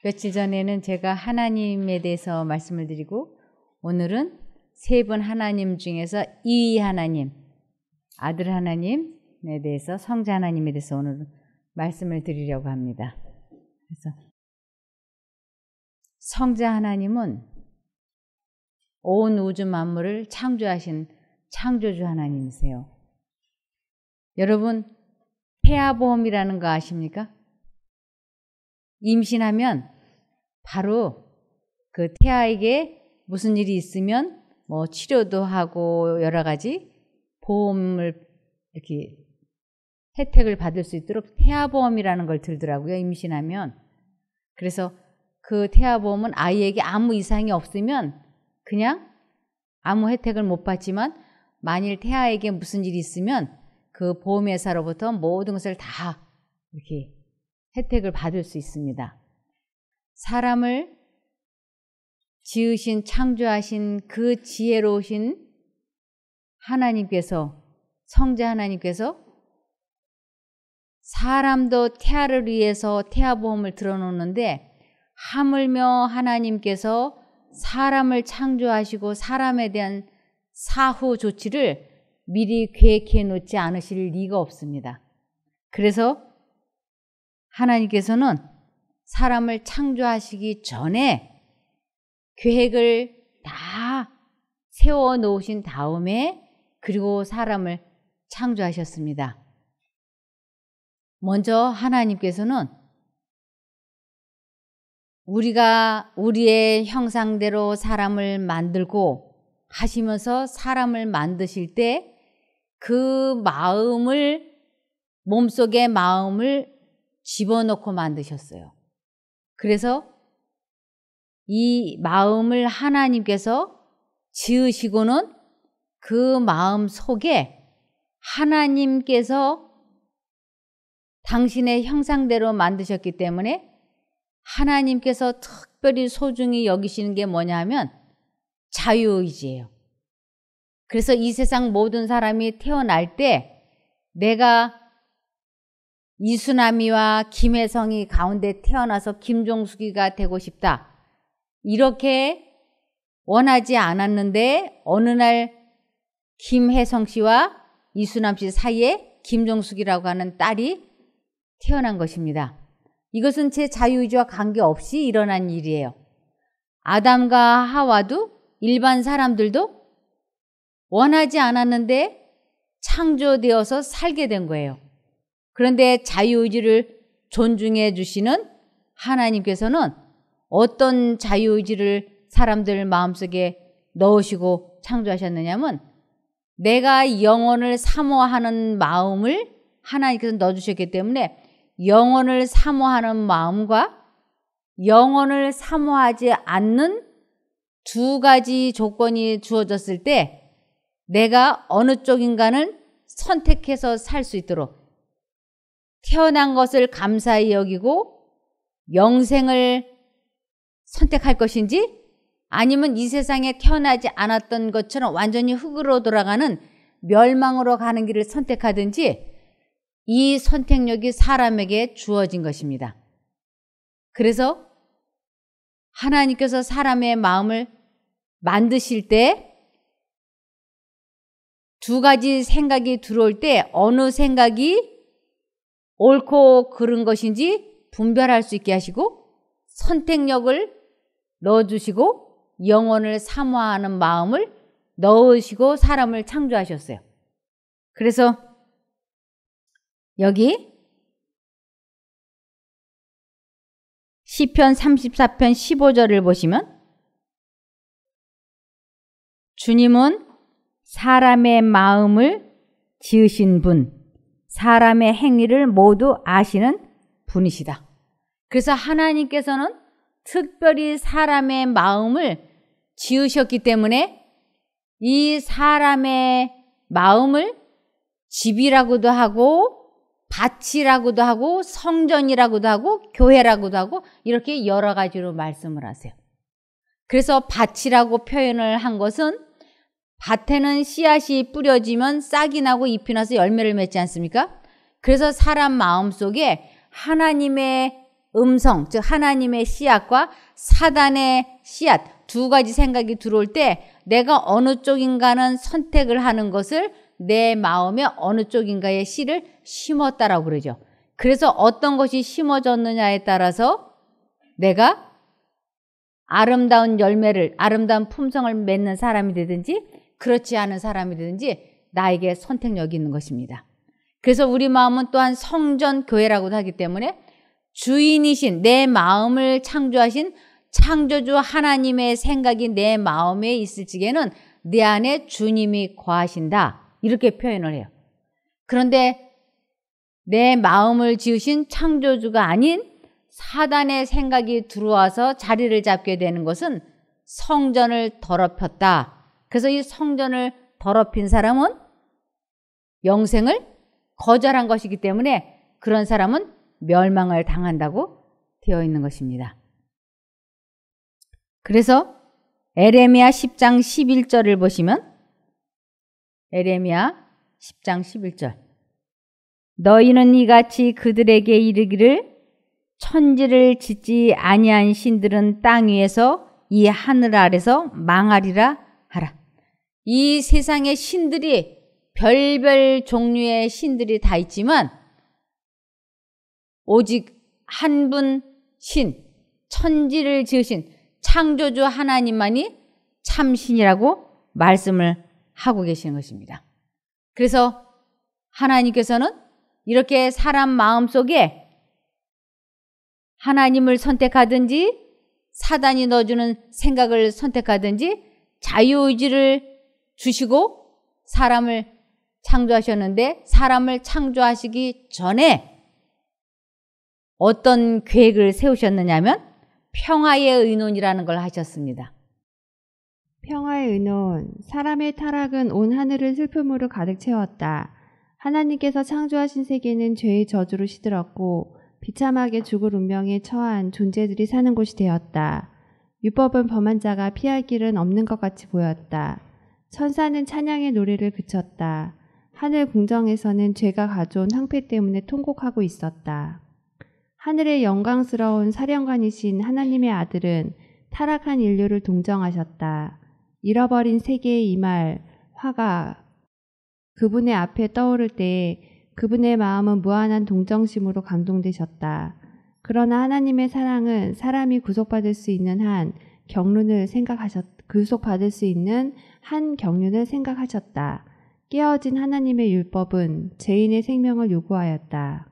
며칠 전에는 제가 하나님에 대해서 말씀을 드리고 오늘은 세 분 하나님 중에서 이 하나님, 아들 하나님에 대해서 성자 하나님에 대해서 오늘 말씀을 드리려고 합니다. 그래서 성자 하나님은 온 우주 만물을 창조하신 창조주 하나님이세요. 여러분, 태아보험이라는 거 아십니까? 임신하면 바로 그 태아에게 무슨 일이 있으면 뭐 치료도 하고 여러 가지 보험을 이렇게 혜택을 받을 수 있도록 태아보험이라는 걸 들더라고요, 임신하면. 그래서 그 태아보험은 아이에게 아무 이상이 없으면 그냥 아무 혜택을 못 받지만 만일 태아에게 무슨 일이 있으면 그 보험회사로부터 모든 것을 다 이렇게 혜택을 받을 수 있습니다. 사람을 지으신, 창조하신 그 지혜로우신 하나님께서, 성자 하나님께서 사람도 태아를 위해서 태아보험을 들어놓는데 하물며 하나님께서 사람을 창조하시고 사람에 대한 사후 조치를 미리 계획해 놓지 않으실 리가 없습니다. 그래서 하나님께서는 사람을 창조하시기 전에 계획을 다 세워 놓으신 다음에 그리고 사람을 창조하셨습니다. 먼저 하나님께서는 우리가 우리의 형상대로 사람을 만들고 하시면서 사람을 만드실 때 그 마음을, 몸속에 마음을 집어넣고 만드셨어요. 그래서 이 마음을 하나님께서 지으시고는 그 마음 속에 하나님께서 당신의 형상대로 만드셨기 때문에 하나님께서 특별히 소중히 여기시는 게 뭐냐 하면 자유의지예요. 그래서 이 세상 모든 사람이 태어날 때 내가 이수남이와 김혜성이 가운데 태어나서 김종숙이가 되고 싶다, 이렇게 원하지 않았는데 어느 날 김혜성 씨와 이수남 씨 사이에 김종숙이라고 하는 딸이 태어난 것입니다. 이것은 제 자유의지와 관계없이 일어난 일이에요. 아담과 하와도 일반 사람들도 원하지 않았는데 창조되어서 살게 된 거예요. 그런데 자유의지를 존중해 주시는 하나님께서는 어떤 자유의지를 사람들 마음속에 넣으시고 창조하셨느냐면 내가 영혼을 사모하는 마음을 하나님께서 넣어주셨기 때문에 영혼을 사모하는 마음과 영혼을 사모하지 않는 두 가지 조건이 주어졌을 때 내가 어느 쪽인가를 선택해서 살 수 있도록 태어난 것을 감사히 여기고 영생을 선택할 것인지 아니면 이 세상에 태어나지 않았던 것처럼 완전히 흙으로 돌아가는 멸망으로 가는 길을 선택하든지 이 선택력이 사람에게 주어진 것입니다. 그래서 하나님께서 사람의 마음을 만드실 때 두 가지 생각이 들어올 때 어느 생각이 옳고 그른 것인지 분별할 수 있게 하시고 선택력을 넣어주시고 영혼을 사모하는 마음을 넣으시고 사람을 창조하셨어요. 그래서 여기 시편 34편 15절을 보시면 주님은 사람의 마음을 지으신 분, 사람의 행위를 모두 아시는 분이시다. 그래서 하나님께서는 특별히 사람의 마음을 지으셨기 때문에 이 사람의 마음을 집이라고도 하고 밭이라고도 하고 성전이라고도 하고 교회라고도 하고 이렇게 여러 가지로 말씀을 하세요. 그래서 밭이라고 표현을 한 것은 밭에는 씨앗이 뿌려지면 싹이 나고 잎이 나서 열매를 맺지 않습니까? 그래서 사람 마음속에 하나님의 음성, 즉 하나님의 씨앗과 사단의 씨앗 두 가지 생각이 들어올 때 내가 어느 쪽인가는 선택을 하는 것을 내 마음에 어느 쪽인가의 씨를 심었다라고 그러죠. 그래서 어떤 것이 심어졌느냐에 따라서 내가 아름다운 열매를, 아름다운 품성을 맺는 사람이 되든지 그렇지 않은 사람이 되든지 나에게 선택력이 있는 것입니다. 그래서 우리 마음은 또한 성전 교회라고도 하기 때문에 주인이신 내 마음을 창조하신 창조주 하나님의 생각이 내 마음에 있을 적에는 내 안에 주님이 거하신다. 이렇게 표현을 해요. 그런데 내 마음을 지으신 창조주가 아닌 사단의 생각이 들어와서 자리를 잡게 되는 것은 성전을 더럽혔다. 그래서 이 성전을 더럽힌 사람은 영생을 거절한 것이기 때문에 그런 사람은 멸망을 당한다고 되어 있는 것입니다. 그래서 에레미야 10장 11절을 보시면 에레미야 10장 11절 너희는 이같이 그들에게 이르기를 천지를 짓지 아니한 신들은 땅 위에서 이 하늘 아래서 망하리라 하라. 이 세상의 신들이 별별 종류의 신들이 다 있지만 오직 한 분 신, 천지를 지으신 창조주 하나님만이 참신이라고 말씀을 하고 계시는 것입니다. 그래서 하나님께서는 이렇게 사람 마음속에 하나님을 선택하든지 사단이 넣어주는 생각을 선택하든지 자유의지를 주시고 사람을 창조하셨는데 사람을 창조하시기 전에 어떤 계획을 세우셨느냐면 평화의 의논이라는 걸 하셨습니다. 평화의 의논, 사람의 타락은 온 하늘을 슬픔으로 가득 채웠다. 하나님께서 창조하신 세계는 죄의 저주로 시들었고 비참하게 죽을 운명에 처한 존재들이 사는 곳이 되었다. 율법은 범한 자가 피할 길은 없는 것 같이 보였다. 천사는 찬양의 노래를 그쳤다. 하늘 궁정에서는 죄가 가져온 황폐 때문에 통곡하고 있었다. 하늘의 영광스러운 사령관이신 하나님의 아들은 타락한 인류를 동정하셨다. 잃어버린 세계의 이 말, 화가 그분의 앞에 떠오를 때에 그분의 마음은 무한한 동정심으로 감동되셨다. 그러나 하나님의 사랑은 사람이 구속받을 수 있는 한 경륜을 생각하셨다. 깨어진 하나님의 율법은 죄인의 생명을 요구하였다.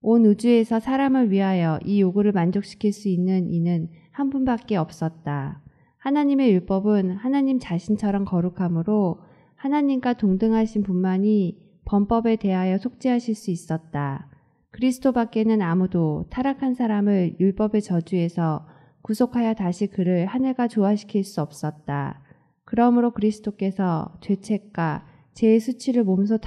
온 우주에서 사람을 위하여 이 요구를 만족시킬 수 있는 이는 한 분밖에 없었다. 하나님의 율법은 하나님 자신처럼 거룩하므로 하나님과 동등하신 분만이 범법에 대하여 속죄하실 수 있었다. 그리스도밖에는 아무도 타락한 사람을 율법의 저주에서 구속하여 다시 그를 하늘과 조화시킬 수 없었다. 그러므로 그리스도께서 죄책과 죄의 수치를 몸소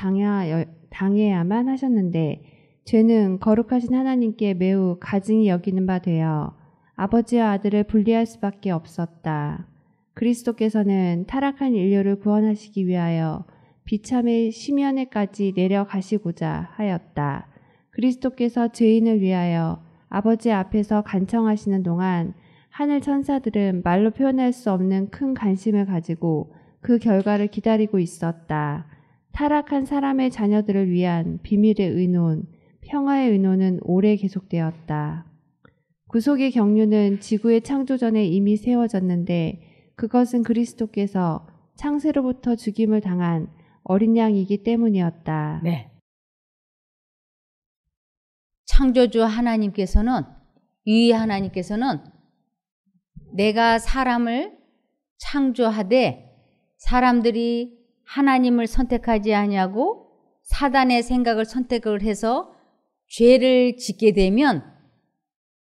당해야만 하셨는데 죄는 거룩하신 하나님께 매우 가증히 여기는 바 되어 아버지와 아들을 분리할 수밖에 없었다. 그리스도께서는 타락한 인류를 구원하시기 위하여 비참의 심연에까지 내려가시고자 하였다. 그리스도께서 죄인을 위하여 아버지 앞에서 간청하시는 동안 하늘 천사들은 말로 표현할 수 없는 큰 관심을 가지고 그 결과를 기다리고 있었다. 타락한 사람의 자녀들을 위한 비밀의 의논, 평화의 의논은 오래 계속되었다. 구속의 경륜은 지구의 창조 전에 이미 세워졌는데 그것은 그리스도께서 창세로부터 죽임을 당한 어린 양이기 때문이었다. 네. 창조주 하나님께서는 이 하나님께서는 내가 사람을 창조하되 사람들이 하나님을 선택하지 아니하고 사단의 생각을 선택을 해서 죄를 짓게 되면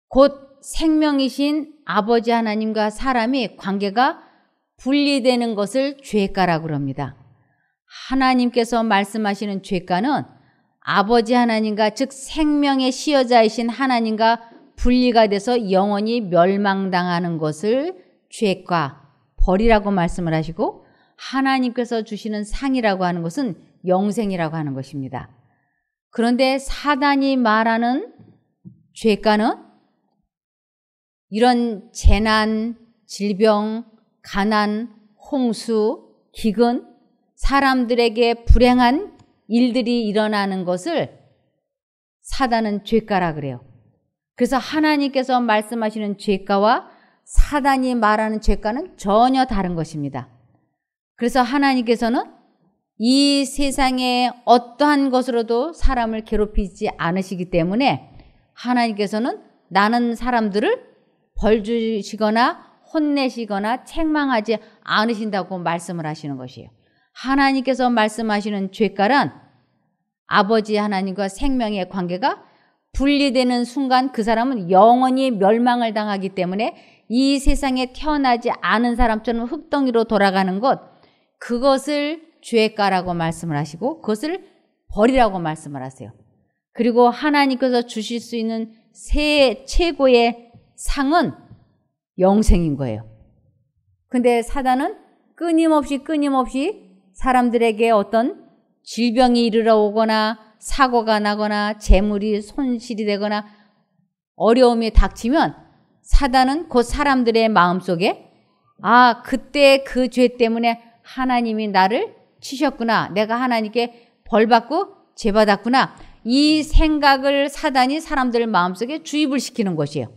곧 생명이신 아버지 하나님과 사람이 관계가 분리되는 것을 죄가라고 그럽니다. 하나님께서 말씀하시는 죄가는 아버지 하나님과 즉 생명의 시여자이신 하나님과 분리가 돼서 영원히 멸망당하는 것을 죄가, 벌이라고 말씀을 하시고 하나님께서 주시는 상이라고 하는 것은 영생이라고 하는 것입니다. 그런데 사단이 말하는 죄가는 이런 재난, 질병, 가난, 홍수, 기근, 사람들에게 불행한 일들이 일어나는 것을 사단은 죄가라 그래요. 그래서 하나님께서 말씀하시는 죄가와 사단이 말하는 죄가는 전혀 다른 것입니다. 그래서 하나님께서는 이 세상에 어떠한 것으로도 사람을 괴롭히지 않으시기 때문에 하나님께서는 나는 사람들을 벌 주시거나 혼내시거나 책망하지 않으신다고 말씀을 하시는 것이에요. 하나님께서 말씀하시는 죄가란 아버지 하나님과 생명의 관계가 분리되는 순간 그 사람은 영원히 멸망을 당하기 때문에 이 세상에 태어나지 않은 사람처럼 흙덩이로 돌아가는 것, 그것을 죄가라고 말씀을 하시고 그것을 벌이라고 말씀을 하세요. 그리고 하나님께서 주실 수 있는 최고의 상은 영생인 거예요. 근데 사단은 끊임없이 사람들에게 어떤 질병이 이르러 오거나 사고가 나거나 재물이 손실이 되거나 어려움이 닥치면 사단은 그 사람들의 마음속에 그때 그 죄 때문에 하나님이 나를 치셨구나. 내가 하나님께 벌받고 죄받았구나. 이 생각을 사단이 사람들 마음속에 주입을 시키는 것이에요.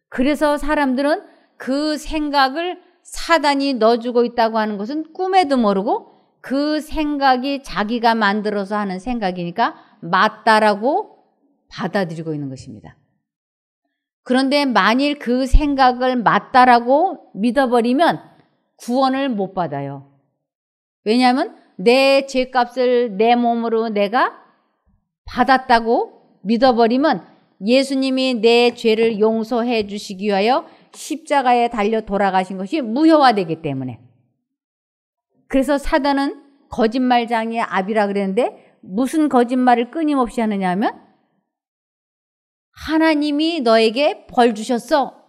그래서 사람들은 그 생각을 사단이 넣어주고 있다고 하는 것은 꿈에도 모르고 그 생각이 자기가 만들어서 하는 생각이니까 맞다라고 받아들이고 있는 것입니다. 그런데 만일 그 생각을 맞다라고 믿어버리면 구원을 못 받아요. 왜냐하면 내 죄값을 내 몸으로 내가 받았다고 믿어버리면 예수님이 내 죄를 용서해 주시기 위하여 십자가에 달려 돌아가신 것이 무효화되기 때문에. 그래서 사단은 거짓말장이의 압이라 그랬는데 무슨 거짓말을 끊임없이 하느냐 하면 하나님이 너에게 벌 주셨어.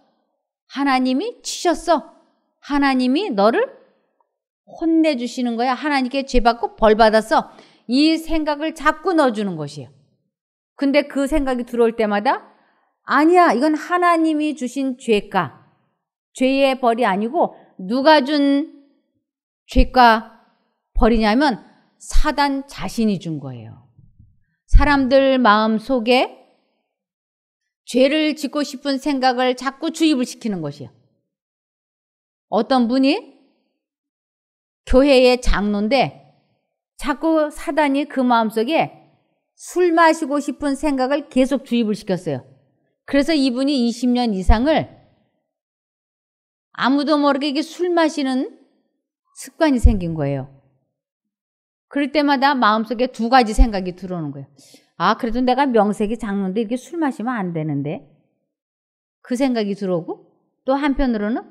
하나님이 치셨어. 하나님이 너를 혼내주시는 거야. 하나님께 죄받고 벌 받았어. 이 생각을 자꾸 넣어주는 것이에요. 근데 그 생각이 들어올 때마다 아니야, 이건 하나님이 주신 죄가, 죄의 벌이 아니고 누가 준 죄가 벌이냐면 사단 자신이 준 거예요. 사람들 마음 속에 죄를 짓고 싶은 생각을 자꾸 주입을 시키는 것이에요. 어떤 분이 교회의 장로인데 자꾸 사단이 그 마음속에 술 마시고 싶은 생각을 계속 주입을 시켰어요. 그래서 이분이 20년 이상을 아무도 모르게 이게 술 마시는 습관이 생긴 거예요. 그럴 때마다 마음속에 두 가지 생각이 들어오는 거예요. 그래도 내가 명색이 장로인데 이렇게 술 마시면 안 되는데. 그 생각이 들어오고 또 한편으로는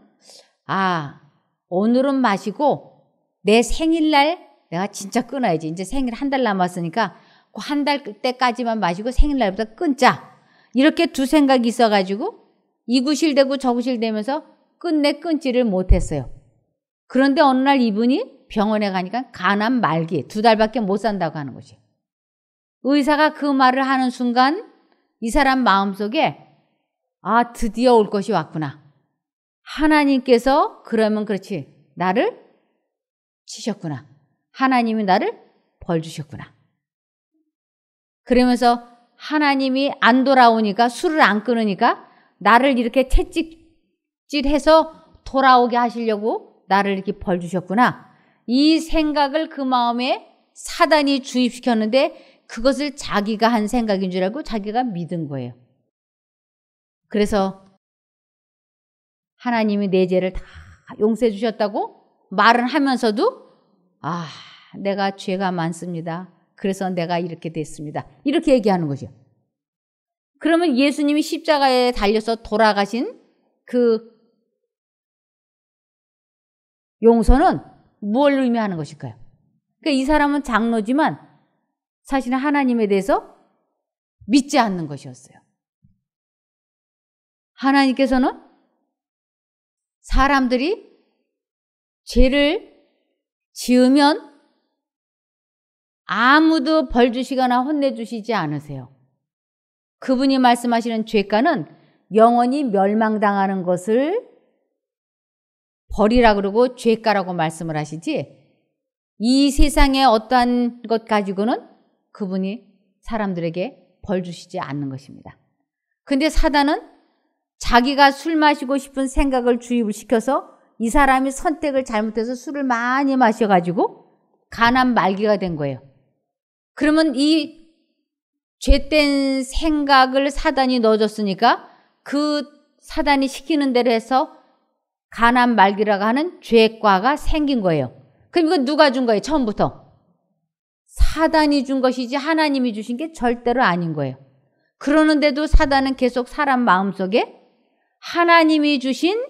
오늘은 마시고 내 생일날 내가 진짜 끊어야지. 이제 생일 한 달 남았으니까 그 한 달 때까지만 마시고 생일날부터 끊자. 이렇게 두 생각이 있어가지고 이구실되고 저구실되면서 끝내 끊지를 못했어요. 그런데 어느 날 이분이 병원에 가니까 간암 말기 2달밖에 못 산다고 하는 것이에요. 의사가 그 말을 하는 순간 이 사람 마음속에 드디어 올 것이 왔구나. 하나님께서 그러면 그렇지 나를 치셨구나. 하나님이 나를 벌 주셨구나. 그러면서 하나님이 안 돌아오니까 술을 안 끊으니까 나를 이렇게 채찍질해서 돌아오게 하시려고 나를 이렇게 벌 주셨구나. 이 생각을 그 마음에 사단이 주입시켰는데 그것을 자기가 한 생각인 줄 알고 자기가 믿은 거예요. 그래서 하나님이 내 죄를 다 용서해 주셨다고 말은 하면서도 내가 죄가 많습니다. 그래서 내가 이렇게 됐습니다. 이렇게 얘기하는 거죠. 그러면 예수님이 십자가에 달려서 돌아가신 그 용서는 뭘 의미하는 것일까요? 그러니까 이 사람은 장로지만 사실은 하나님에 대해서 믿지 않는 것이었어요. 하나님께서는 사람들이 죄를 지으면 아무도 벌 주시거나 혼내주시지 않으세요. 그분이 말씀하시는 죄가는 영원히 멸망당하는 것을 벌이라 그러고 죄가라고 말씀을 하시지, 이 세상의 어떠한 것 가지고는 그분이 사람들에게 벌 주시지 않는 것입니다. 근데 사단은 자기가 술 마시고 싶은 생각을 주입을 시켜서 이 사람이 선택을 잘못해서 술을 많이 마셔가지고 가난 말기가 된 거예요. 그러면 이 죄된 생각을 사단이 넣어줬으니까 그 사단이 시키는 대로 해서 가난 말기라고 하는 죄과가 생긴 거예요. 그럼 이건 누가 준 거예요? 처음부터 사단이 준 것이지 하나님이 주신 게 절대로 아닌 거예요. 그러는데도 사단은 계속 사람 마음속에 하나님이 주신,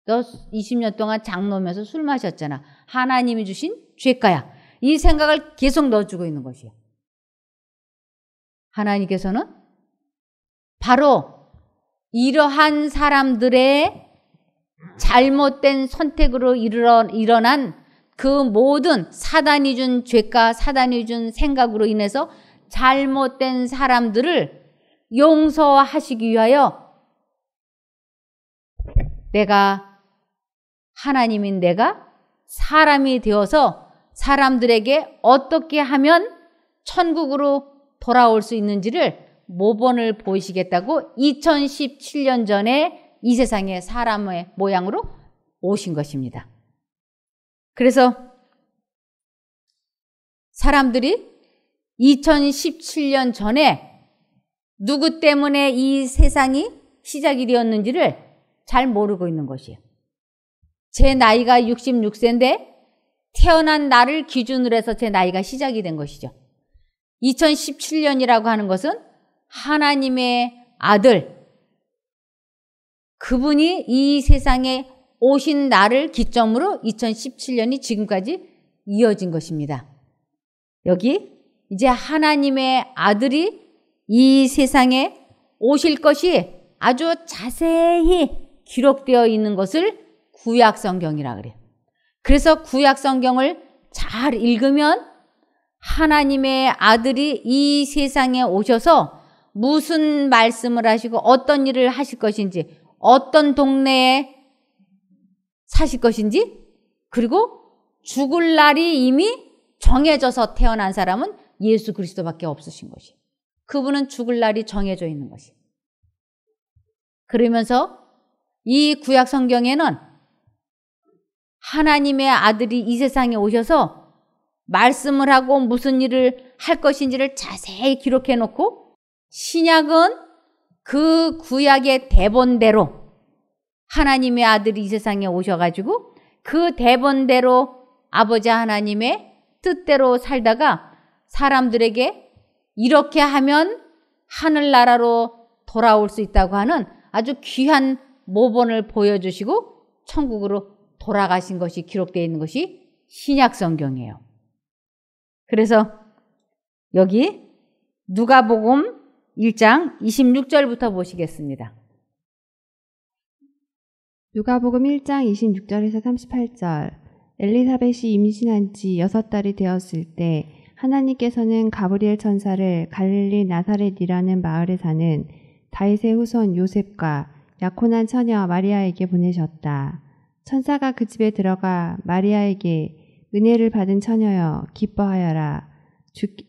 너 20년 동안 장로면서 술 마셨잖아, 하나님이 주신 죄가야, 이 생각을 계속 넣어주고 있는 것이에요. 하나님께서는 바로 이러한 사람들의 잘못된 선택으로 일어난 그 모든 사단이 준 죄가, 사단이 준 생각으로 인해서 잘못된 사람들을 용서하시기 위하여 내가, 하나님인 내가 사람이 되어서 사람들에게 어떻게 하면 천국으로 돌아올 수 있는지를 모본을 보이시겠다고 2017년 전에 이 세상에 사람의 모양으로 오신 것입니다. 그래서 사람들이 2017년 전에 누구 때문에 이 세상이 시작이 되었는지를 잘 모르고 있는 것이에요. 제 나이가 66세인데 태어난 날을 기준으로 해서 제 나이가 시작이 된 것이죠. 2017년이라고 하는 것은 하나님의 아들, 그분이 이 세상에 오신 날을 기점으로 2017년이 지금까지 이어진 것입니다. 여기 이제 하나님의 아들이 이 세상에 오실 것이 아주 자세히 기록되어 있는 것을 구약성경이라 그래요. 그래서 구약성경을 잘 읽으면 하나님의 아들이 이 세상에 오셔서 무슨 말씀을 하시고 어떤 일을 하실 것인지, 어떤 동네에 사실 것인지, 그리고 죽을 날이 이미 정해져서 태어난 사람은 예수 그리스도밖에 없으신 것이에요. 그분은 죽을 날이 정해져 있는 것이에요. 그러면서 이 구약 성경에는 하나님의 아들이 이 세상에 오셔서 말씀을 하고 무슨 일을 할 것인지를 자세히 기록해 놓고, 신약은 그 구약의 대본대로 하나님의 아들이 이 세상에 오셔가지고 그 대본대로 아버지 하나님의 뜻대로 살다가 사람들에게 이렇게 하면 하늘나라로 돌아올 수 있다고 하는 아주 귀한 모본을 보여주시고 천국으로 돌아가신 것이 기록되어 있는 것이 신약성경이에요. 그래서 여기 누가복음 1장 26절부터 보시겠습니다. 누가복음 1장 26절에서 38절. 엘리사벳이 임신한 지 6달이 되었을 때 하나님께서는 가브리엘 천사를 갈릴리 나사렛이라는 마을에 사는 다윗의 후손 요셉과 약혼한 처녀 마리아에게 보내셨다. 천사가 그 집에 들어가 마리아에게 은혜를 받은 처녀여 기뻐하여라.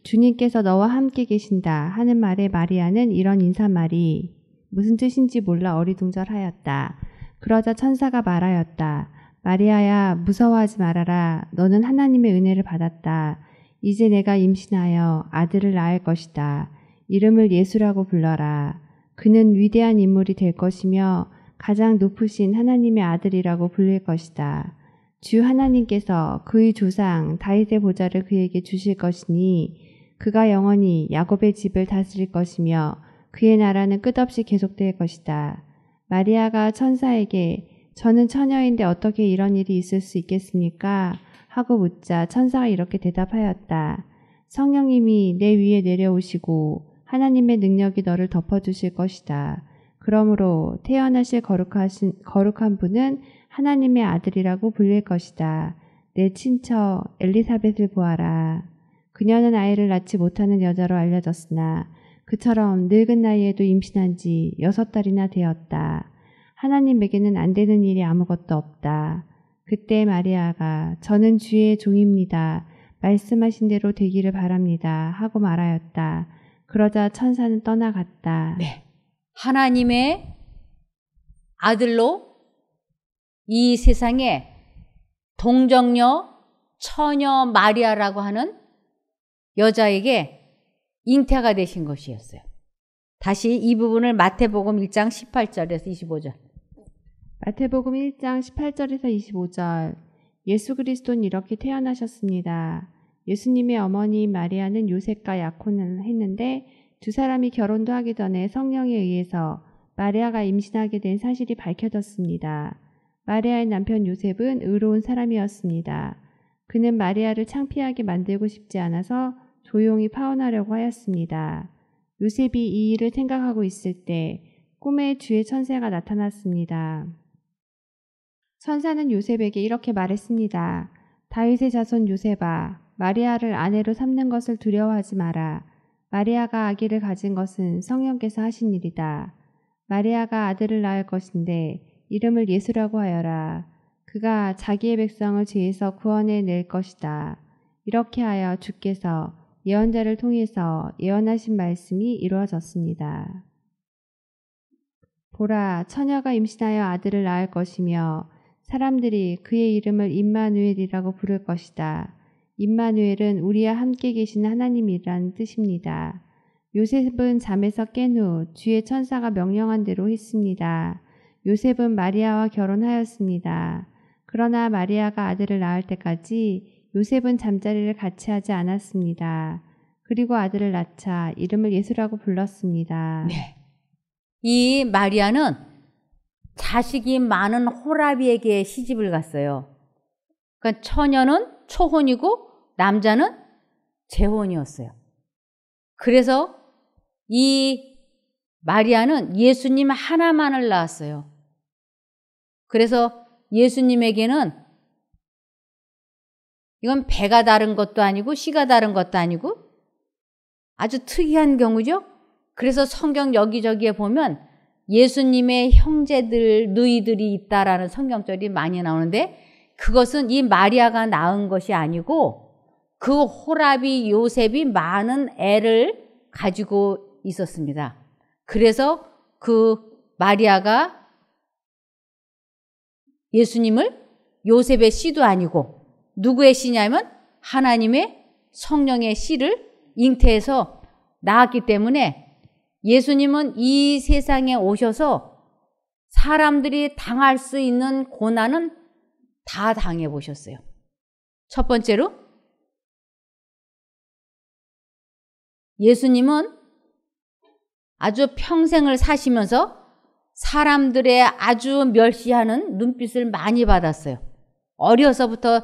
주님께서 너와 함께 계신다 하는 말에 마리아는 이런 인사말이 무슨 뜻인지 몰라 어리둥절하였다. 그러자 천사가 말하였다. 마리아야 무서워하지 말아라. 너는 하나님의 은혜를 받았다. 이제 내가 임신하여 아들을 낳을 것이다. 이름을 예수라고 불러라. 그는 위대한 인물이 될 것이며 가장 높으신 하나님의 아들이라고 불릴 것이다. 주 하나님께서 그의 조상 다윗의 보좌를 그에게 주실 것이니 그가 영원히 야곱의 집을 다스릴 것이며 그의 나라는 끝없이 계속될 것이다. 마리아가 천사에게 저는 처녀인데 어떻게 이런 일이 있을 수 있겠습니까? 하고 묻자 천사가 이렇게 대답하였다. 성령님이 내 위에 내려오시고 하나님의 능력이 너를 덮어주실 것이다. 그러므로 태어나실 거룩한 분은 하나님의 아들이라고 불릴 것이다. 내 친처 엘리사벳을 보아라. 그녀는 아이를 낳지 못하는 여자로 알려졌으나 그처럼 늙은 나이에도 임신한 지 6달이나 되었다. 하나님에게는 안 되는 일이 아무것도 없다. 그때 마리아가 저는 주의 종입니다. 말씀하신 대로 되기를 바랍니다. 하고 말하였다. 그러자 천사는 떠나갔다. 네. 하나님의 아들로 이 세상에 동정녀 처녀 마리아라고 하는 여자에게 잉태가 되신 것이었어요. 다시 이 부분을 마태복음 1장 18절에서 25절. 마태복음 1장 18절에서 25절. 예수 그리스도는 이렇게 태어나셨습니다. 예수님의 어머니 마리아는 요셉과 약혼을 했는데 두 사람이 결혼도 하기 전에 성령에 의해서 마리아가 임신하게 된 사실이 밝혀졌습니다. 마리아의 남편 요셉은 의로운 사람이었습니다. 그는 마리아를 창피하게 만들고 싶지 않아서 조용히 파혼하려고 하였습니다. 요셉이 이 일을 생각하고 있을 때 꿈에 주의 천사가 나타났습니다. 천사는 요셉에게 이렇게 말했습니다. 다윗의 자손 요셉아, 마리아를 아내로 삼는 것을 두려워하지 마라. 마리아가 아기를 가진 것은 성령께서 하신 일이다. 마리아가 아들을 낳을 것인데 이름을 예수라고 하여라. 그가 자기의 백성을 죄에서 구원해낼 것이다. 이렇게 하여 주께서 예언자를 통해서 예언하신 말씀이 이루어졌습니다. 보라, 처녀가 임신하여 아들을 낳을 것이며 사람들이 그의 이름을 임마누엘이라고 부를 것이다. 임마누엘은 우리와 함께 계신 하나님이란 뜻입니다. 요셉은 잠에서 깬 후 주의 천사가 명령한 대로 했습니다. 요셉은 마리아와 결혼하였습니다. 그러나 마리아가 아들을 낳을 때까지 요셉은 잠자리를 같이 하지 않았습니다. 그리고 아들을 낳자 이름을 예수라고 불렀습니다. 네. 이 마리아는 자식이 많은 호라비에게 시집을 갔어요. 그러니까 처녀는 초혼이고 남자는 재혼이었어요. 그래서 이 마리아는 예수님 하나만을 낳았어요. 그래서 예수님에게는 이건 배가 다른 것도 아니고 씨가 다른 것도 아니고 아주 특이한 경우죠. 그래서 성경 여기저기에 보면 예수님의 형제들, 누이들이 있다라는 성경절이 많이 나오는데 그것은 이 마리아가 낳은 것이 아니고 그 호라비 요셉이 많은 애를 가지고 있었습니다. 그래서 그 마리아가 예수님을 요셉의 씨도 아니고 누구의 씨냐면 하나님의 성령의 씨를 잉태해서 낳았기 때문에 예수님은 이 세상에 오셔서 사람들이 당할 수 있는 고난은 다 당해보셨어요. 첫 번째로 예수님은 아주 평생을 사시면서 사람들의 아주 멸시하는 눈빛을 많이 받았어요. 어려서부터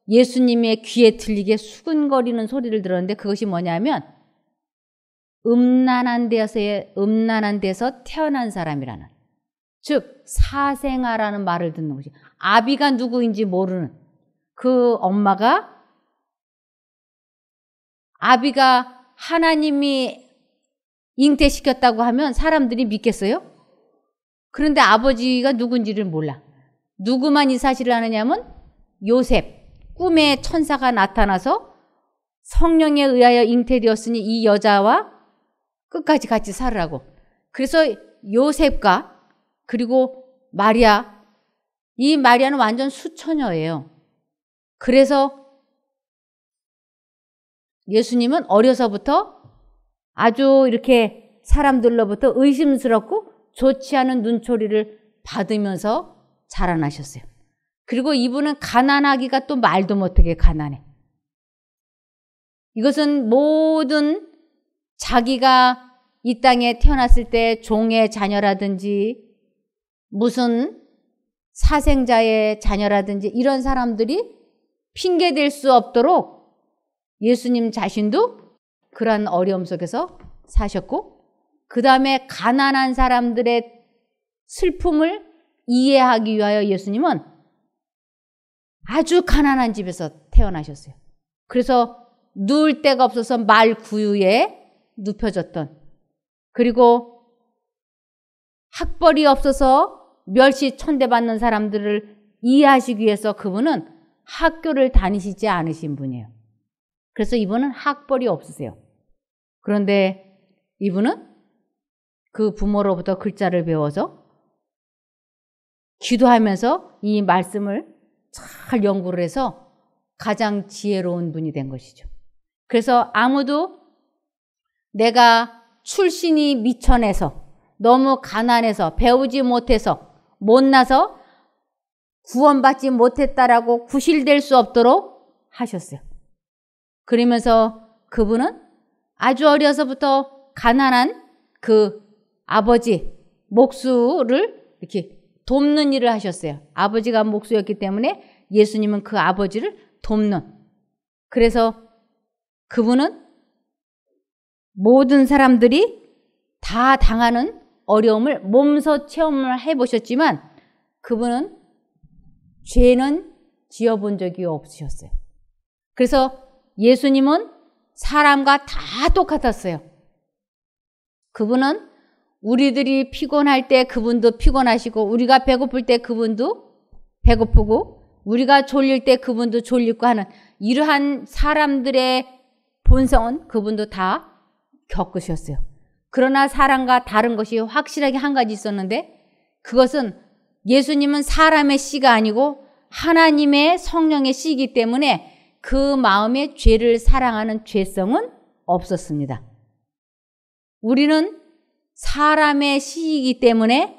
예수님의 귀에 들리게 수근거리는 소리를 들었는데 그것이 뭐냐면 음란한 데서 태어난 사람이라는, 즉 사생아라는 말을 듣는 것이, 아비가 누구인지 모르는 그 엄마가, 아비가 하나님이 잉태시켰다고 하면 사람들이 믿겠어요? 그런데 아버지가 누군지를 몰라. 누구만 이 사실을 아느냐면 요셉, 꿈에 천사가 나타나서 성령에 의하여 잉태되었으니 이 여자와 끝까지 같이 살으라고. 그래서 요셉과 그리고 마리아, 이 마리아는 완전 수처녀예요. 그래서 예수님은 어려서부터 아주 이렇게 사람들로부터 의심스럽고 좋지 않은 눈초리를 받으면서 자라나셨어요. 그리고 이분은 가난하기가 또 말도 못하게 가난해. 이것은 모든 자기가 이 땅에 태어났을 때 종의 자녀라든지 무슨 사생자의 자녀라든지 이런 사람들이 핑계댈 수 없도록 예수님 자신도 그러한 어려움 속에서 사셨고, 그 다음에 가난한 사람들의 슬픔을 이해하기 위하여 예수님은 아주 가난한 집에서 태어나셨어요. 그래서 누울 데가 없어서 말 구유에 눕혀졌던 그리고 학벌이 없어서 멸시 천대받는 사람들을 이해하시기 위해서 그분은 학교를 다니시지 않으신 분이에요. 그래서 이분은 학벌이 없으세요. 그런데 이분은 그 부모로부터 글자를 배워서 기도하면서 이 말씀을 잘 연구를 해서 가장 지혜로운 분이 된 것이죠. 그래서 아무도 내가 출신이 미천해서 너무 가난해서 배우지 못해서 못나서 구원받지 못했다라고 구실될 수 없도록 하셨어요. 그러면서 그분은 아주 어려서부터 가난한 그 아버지 목수를 이렇게 돕는 일을 하셨어요. 아버지가 목수였기 때문에 예수님은 그 아버지를 돕는. 그래서 그분은 모든 사람들이 다 당하는 어려움을 몸소 체험을 해보셨지만 그분은 죄는 지어본 적이 없으셨어요. 그래서 예수님은 사람과 다 똑같았어요. 그분은 우리들이 피곤할 때 그분도 피곤하시고 우리가 배고플 때 그분도 배고프고 우리가 졸릴 때 그분도 졸리고 하는 이러한 사람들의 본성은 그분도 다 겪으셨어요. 그러나 사람과 다른 것이 확실하게 한 가지 있었는데 그것은 예수님은 사람의 씨가 아니고 하나님의 성령의 씨이기 때문에 그 마음에 죄를 사랑하는 죄성은 없었습니다. 우리는 사람의 씨이기 때문에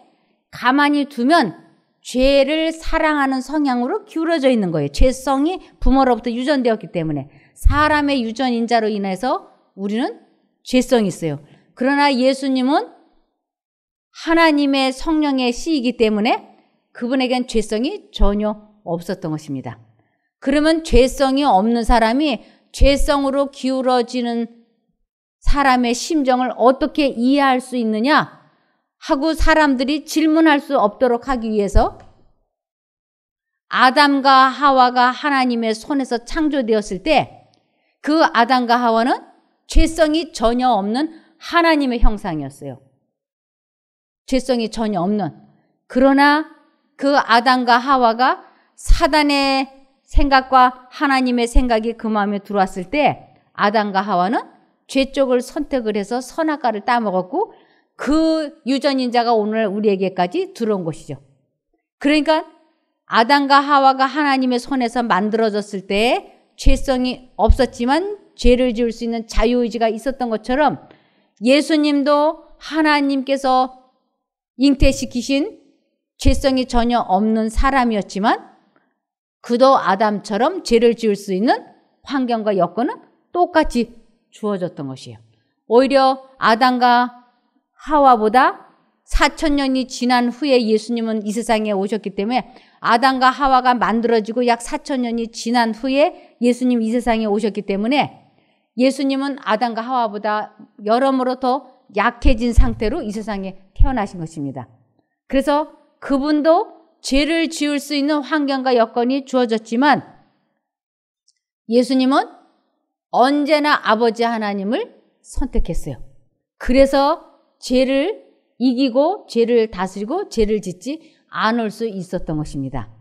가만히 두면 죄를 사랑하는 성향으로 기울어져 있는 거예요. 죄성이 부모로부터 유전되었기 때문에 사람의 유전인자로 인해서 우리는 죄성이 있어요. 그러나 예수님은 하나님의 성령의 씨이기 때문에 그분에겐 죄성이 전혀 없었던 것입니다. 그러면 죄성이 없는 사람이 죄성으로 기울어지는 사람의 심정을 어떻게 이해할 수 있느냐 하고 사람들이 질문할 수 없도록 하기 위해서 아담과 하와가 하나님의 손에서 창조되었을 때 그 아담과 하와는 죄성이 전혀 없는 하나님의 형상이었어요. 죄성이 전혀 없는. 그러나 그 아담과 하와가 사단의 생각과 하나님의 생각이 그 마음에 들어왔을 때 아담과 하와는 죄 쪽을 선택을 해서 선악과를 따먹었고 그 유전인자가 오늘 우리에게까지 들어온 것이죠. 그러니까 아담과 하와가 하나님의 손에서 만들어졌을 때 죄성이 없었지만 죄를 지을 수 있는 자유의지가 있었던 것처럼 예수님도 하나님께서 잉태시키신 죄성이 전혀 없는 사람이었지만 그도 아담처럼 죄를 지을 수 있는 환경과 여건은 똑같이 주어졌던 것이에요. 오히려 아담과 하와보다 4,000년이 지난 후에 예수님은 이 세상에 오셨기 때문에 아담과 하와가 만들어지고 약 4,000년이 지난 후에 예수님 이 세상에 오셨기 때문에 예수님은 아담과 하와보다 여러모로 더 약해진 상태로 이 세상에 태어나신 것입니다. 그래서 그분도 죄를 지을 수 있는 환경과 여건이 주어졌지만 예수님은 언제나 아버지 하나님을 선택했어요. 그래서 죄를 이기고 죄를 다스리고 죄를 짓지 않을 수 있었던 것입니다.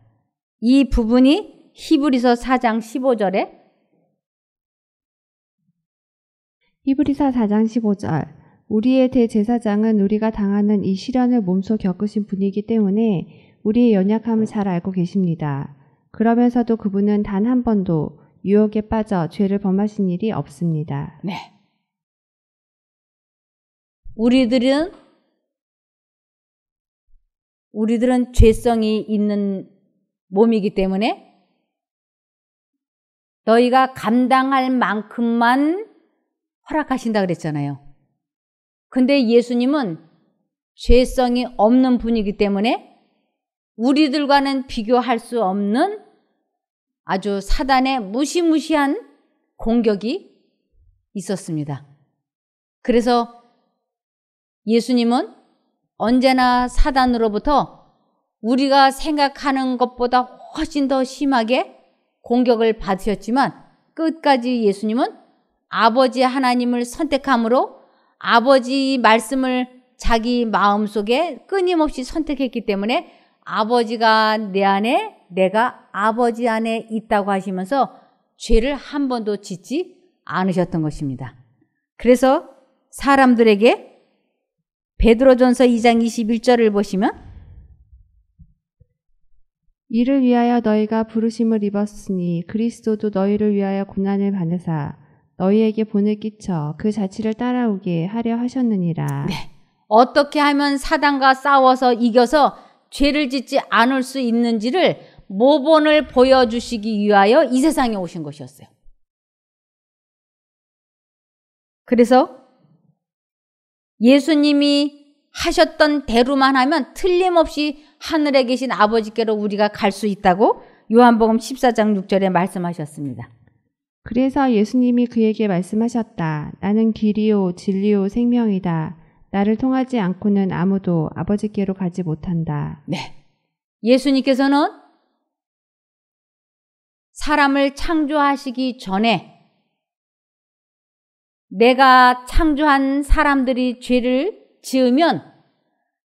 이 부분이 히브리서 4장 15절에 히브리서 4장 15절 우리의 대제사장은 우리가 당하는 이 시련을 몸소 겪으신 분이기 때문에 우리의 연약함을 잘 알고 계십니다. 그러면서도 그분은 단 한 번도 유혹에 빠져 죄를 범하신 일이 없습니다. 네. 우리들은 죄성이 있는 몸이기 때문에 너희가 감당할 만큼만 허락하신다 그랬잖아요. 근데 예수님은 죄성이 없는 분이기 때문에 우리들과는 비교할 수 없는 아주 사단의 무시무시한 공격이 있었습니다. 그래서 예수님은 언제나 사단으로부터 우리가 생각하는 것보다 훨씬 더 심하게 공격을 받으셨지만 끝까지 예수님은 아버지 하나님을 선택함으로 아버지 말씀을 자기 마음속에 끊임없이 선택했기 때문에 아버지가 내 안에, 내가 아버지 안에 있다고 하시면서 죄를 한 번도 짓지 않으셨던 것입니다. 그래서 사람들에게 베드로전서 2장 21절을 보시면 이를 위하여 너희가 부르심을 입었으니 그리스도도 너희를 위하여 고난을 받으사 너희에게 본을 끼쳐 그 자취를 따라오게 하려 하셨느니라. 네. 어떻게 하면 사단과 싸워서 이겨서 죄를 짓지 않을 수 있는지를 모본을 보여주시기 위하여 이 세상에 오신 것이었어요. 그래서 예수님이 하셨던 대로만 하면 틀림없이 하늘에 계신 아버지께로 우리가 갈 수 있다고 요한복음 14장 6절에 말씀하셨습니다. 그래서 예수님이 그에게 말씀하셨다. 나는 길이요 진리요 생명이다. 나를 통하지 않고는 아무도 아버지께로 가지 못한다. 네. 예수님께서는 사람을 창조하시기 전에 내가 창조한 사람들이 죄를 지으면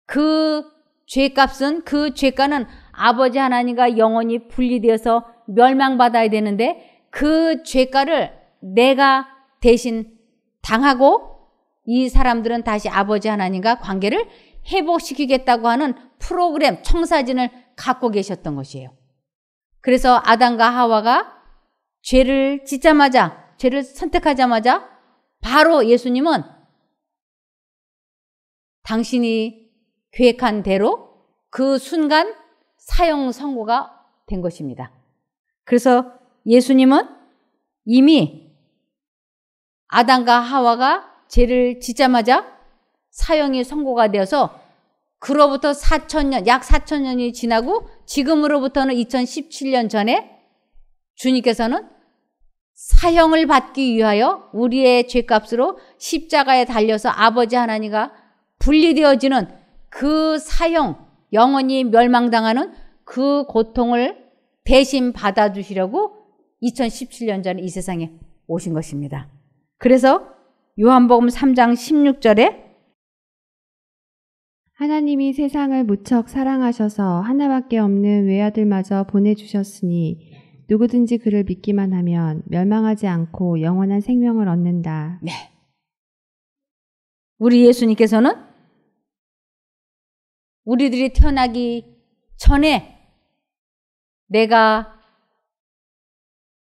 그 죄값은, 그 죄가는 아버지 하나님과 영원히 분리되어서 멸망받아야 되는데 그 죄가를 내가 대신 당하고 이 사람들은 다시 아버지 하나님과 관계를 회복시키겠다고 하는 프로그램, 청사진을 갖고 계셨던 것이에요. 그래서 아담과 하와가 죄를 짓자마자, 죄를 선택하자마자 바로 예수님은 당신이 계획한 대로 그 순간 사형 선고가 된 것입니다. 그래서 예수님은 이미 아담과 하와가 죄를 짓자마자 사형이 선고가 되어서 그로부터 4,000년, 약 4,000년이 지나고 지금으로부터는 2017년 전에 주님께서는 사형을 받기 위하여 우리의 죄값으로 십자가에 달려서 아버지 하나님과 분리되어지는 그 사형, 영원히 멸망당하는 그 고통을 대신 받아주시려고 2017년 전에 이 세상에 오신 것입니다. 그래서 요한복음 3장 16절에 하나님이 세상을 무척 사랑하셔서 하나밖에 없는 외아들마저 보내주셨으니 누구든지 그를 믿기만 하면 멸망하지 않고 영원한 생명을 얻는다. 네. 우리 예수님께서는 우리들이 태어나기 전에 내가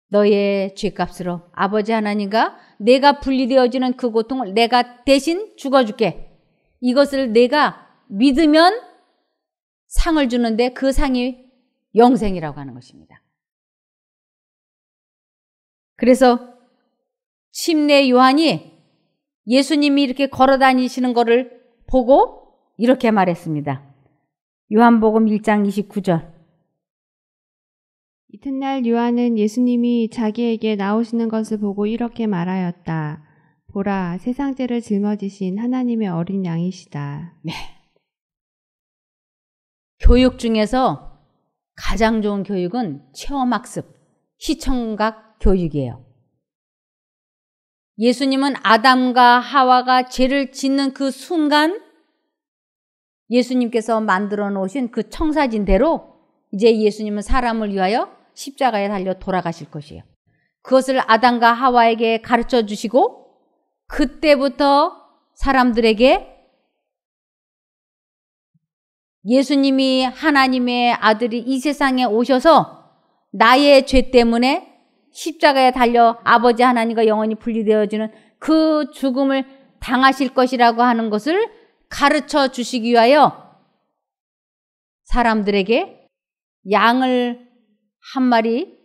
너의 죄값으로 아버지 하나님과 내가 분리되어지는 그 고통을 내가 대신 죽어줄게. 이것을 내가 믿으면 상을 주는데 그 상이 영생이라고 하는 것입니다. 그래서 침례 요한이 예수님이 이렇게 걸어 다니시는 것을 보고 이렇게 말했습니다. 요한복음 1장 29절. 이튿날 요한은 예수님이 자기에게 나오시는 것을 보고 이렇게 말하였다. 보라, 세상 죄를 짊어지신 하나님의 어린 양이시다. 네. 교육 중에서 가장 좋은 교육은 체험학습, 시청각 교육이에요. 예수님은 아담과 하와가 죄를 짓는 그 순간 예수님께서 만들어 놓으신 그 청사진대로 이제 예수님은 사람을 위하여 십자가에 달려 돌아가실 것이에요. 그것을 아담과 하와에게 가르쳐 주시고 그때부터 사람들에게 예수님이 하나님의 아들이 이 세상에 오셔서 나의 죄 때문에 십자가에 달려 아버지 하나님과 영원히 분리되어지는 그 죽음을 당하실 것이라고 하는 것을 가르쳐 주시기 위하여 사람들에게 양을 한 마리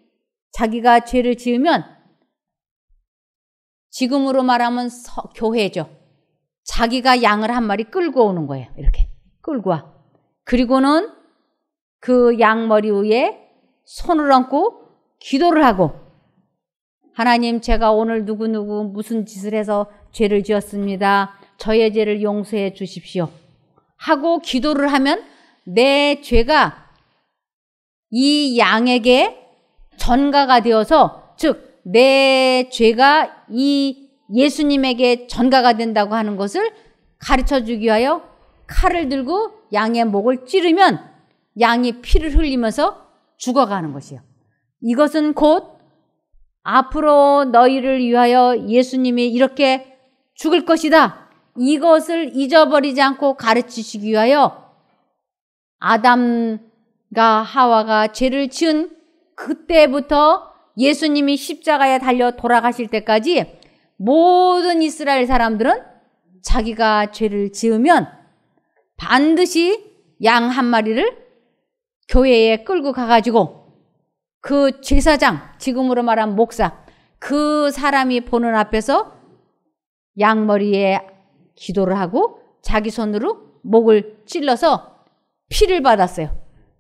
자기가 죄를 지으면 지금으로 말하면 교회죠. 자기가 양을 한 마리 끌고 오는 거예요. 이렇게 끌고 와. 그리고는 그 양머리 위에 손을 얹고 기도를 하고 하나님 제가 오늘 누구누구 무슨 짓을 해서 죄를 지었습니다. 저의 죄를 용서해 주십시오. 하고 기도를 하면 내 죄가 이 양에게 전가가 되어서 즉 내 죄가 이 예수님에게 전가가 된다고 하는 것을 가르쳐 주기 위하여 칼을 들고 양의 목을 찌르면 양이 피를 흘리면서 죽어가는 것이요. 이것은 곧 앞으로 너희를 위하여 예수님이 이렇게 죽을 것이다. 이것을 잊어버리지 않고 가르치시기 위하여 아담과 하와가 죄를 지은 그때부터 예수님이 십자가에 달려 돌아가실 때까지 모든 이스라엘 사람들은 자기가 죄를 지으면 반드시 양 한 마리를 교회에 끌고 가가지고 그 제사장, 지금으로 말하면 목사, 그 사람이 보는 앞에서 양머리에 기도를 하고 자기 손으로 목을 찔러서 피를 받았어요.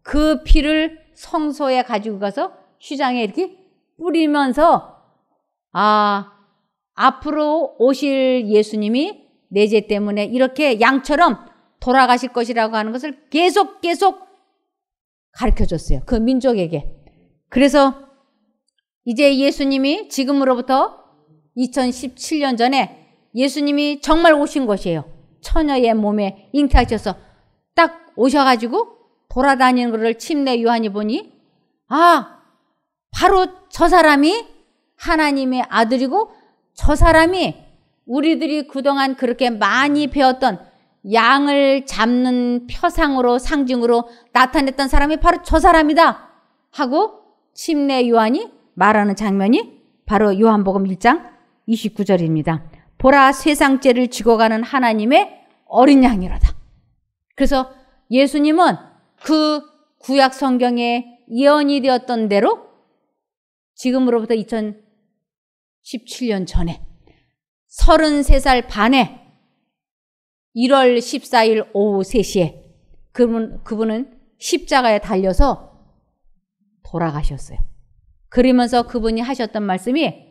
그 피를 성소에 가지고 가서 휘장에 이렇게 뿌리면서 앞으로 오실 예수님이 내 죄 때문에 이렇게 양처럼 돌아가실 것이라고 하는 것을 계속 가르쳐줬어요. 그 민족에게. 그래서 이제 예수님이 지금으로부터 2017년 전에 예수님이 정말 오신 것이에요. 처녀의 몸에 잉태하셔서 딱 오셔가지고 돌아다니는 것을 침례 요한이 보니 바로 저 사람이 하나님의 아들이고 저 사람이 우리들이 그동안 그렇게 많이 배웠던 양을 잡는 표상으로 상징으로 나타냈던 사람이 바로 저 사람이다 하고 침례 요한이 말하는 장면이 바로 요한복음 1장 29절입니다. 보라 세상 죄를 지고 가는 하나님의 어린 양이로다. 그래서 예수님은 그 구약 성경에 예언이 되었던 대로 지금으로부터 2017년 전에 33살 반에 1월 14일 오후 3시에 그분은 십자가에 달려서 돌아가셨어요. 그러면서 그분이 하셨던 말씀이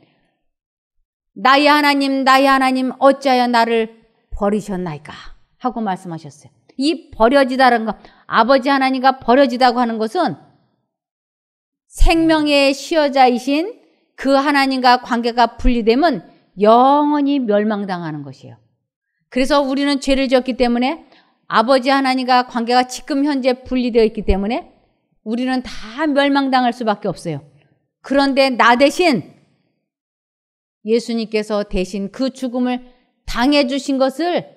나의 하나님 어찌하여 나를 버리셨나이까 하고 말씀하셨어요. 이 버려지다라는 거, 아버지 하나님과 버려지다고 하는 것은 생명의 시여자이신 그 하나님과 관계가 분리되면 영원히 멸망당하는 것이에요. 그래서 우리는 죄를 지었기 때문에 아버지 하나님과 관계가 지금 현재 분리되어 있기 때문에 우리는 다 멸망당할 수밖에 없어요. 그런데 나 대신 예수님께서 대신 그 죽음을 당해주신 것을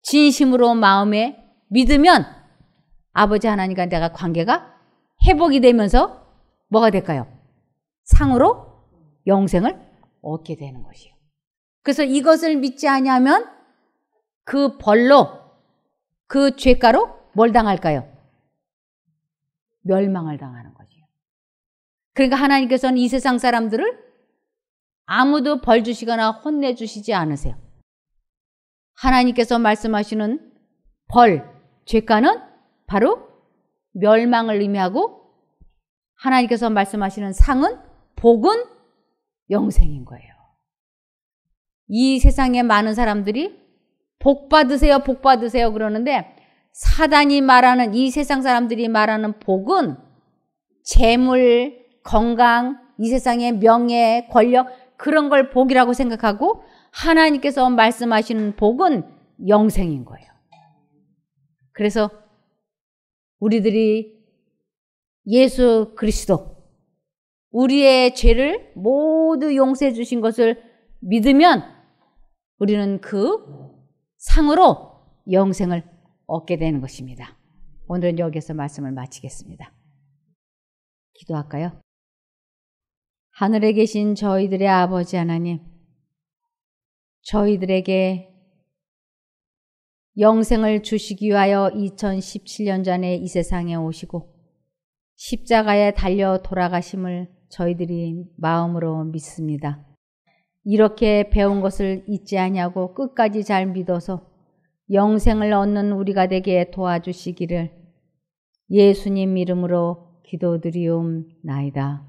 진심으로 마음에 믿으면 아버지 하나님과 내가 관계가 회복이 되면서 뭐가 될까요? 상으로 영생을 얻게 되는 것이에요. 그래서 이것을 믿지 아니하면 그 벌로 그 죄가로 뭘 당할까요? 멸망을 당하는 것이에요. 그러니까 하나님께서는 이 세상 사람들을 아무도 벌 주시거나 혼내 주시지 않으세요. 하나님께서 말씀하시는 벌, 죄가는 바로 멸망을 의미하고 하나님께서 말씀하시는 상은 복은 영생인 거예요. 이 세상에 많은 사람들이 복 받으세요, 복 받으세요 그러는데 사단이 말하는 이 세상 사람들이 말하는 복은 재물, 건강, 이 세상의 명예, 권력 그런 걸 복이라고 생각하고 하나님께서 말씀하시는 복은 영생인 거예요. 그래서 우리들이 예수 그리스도 우리의 죄를 모두 용서해 주신 것을 믿으면 우리는 그 상으로 영생을 얻게 되는 것입니다. 오늘은 여기서 말씀을 마치겠습니다. 기도할까요? 하늘에 계신 저희들의 아버지 하나님, 저희들에게 영생을 주시기 위하여 2017년 전에 이 세상에 오시고 십자가에 달려 돌아가심을 저희들이 마음으로 믿습니다. 이렇게 배운 것을 잊지 아니하고 끝까지 잘 믿어서 영생을 얻는 우리가 되게 도와주시기를 예수님 이름으로 기도드리옵나이다.